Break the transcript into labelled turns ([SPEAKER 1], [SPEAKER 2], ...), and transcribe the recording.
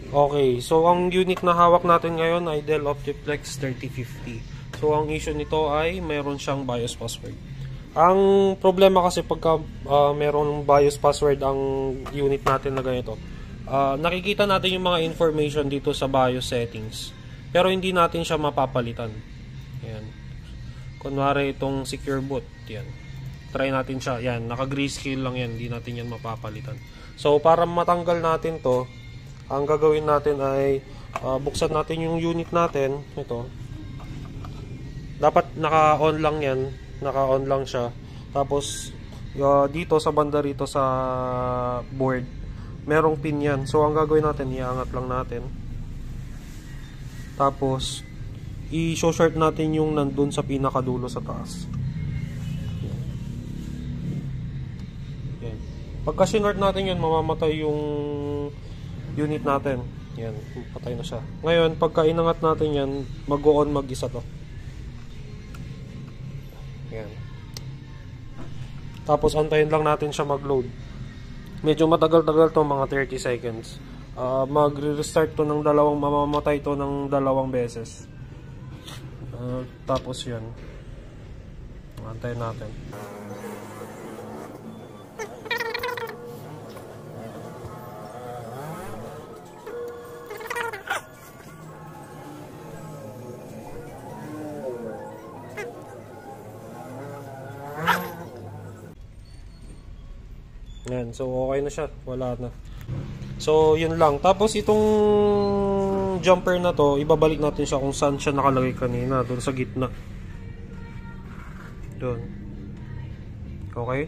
[SPEAKER 1] Okay, so ang unit na hawak natin ngayon ay Dell Optiplex 3050. So ang issue nito ay meron siyang BIOS password. Ang problema kasi pagka meron BIOS password ang unit natin na ganito, nakikita natin yung mga information dito sa BIOS settings, pero hindi natin siya mapapalitan. Ayan. Kunwari itong secure boot, yan. Try natin siya. Yan, naka grayscale lang yan, hindi natin yan mapapalitan. So para matanggal natin to, ang gagawin natin ay buksan natin yung unit natin. Ito. Dapat naka-on lang yan. Naka-on lang siya. Tapos dito sa banda rito sa board, merong pin yan. So ang gagawin natin, iangat lang natin. Tapos i-short natin yung nandun sa pinakadulo sa taas. Yan. Pagka sinort natin yan, mamamatay yung unit natin. Yan, patay na siya. Ngayon, pagka inangat natin yan, mag-on mag-isa to. Yan. Tapos antayin lang natin siya mag-load. Medyo matagal-tagal to, mga 30 seconds. Magre-restart to ng dalawang, mamamatay to ng dalawang beses. Tapos yan. Antayin natin. Yan, so okay na siya, wala na. So yun lang. Tapos itong jumper na to, ibabalik natin siya kung saan siya nakalagay kanina, doon sa gitna. Doon. Okay?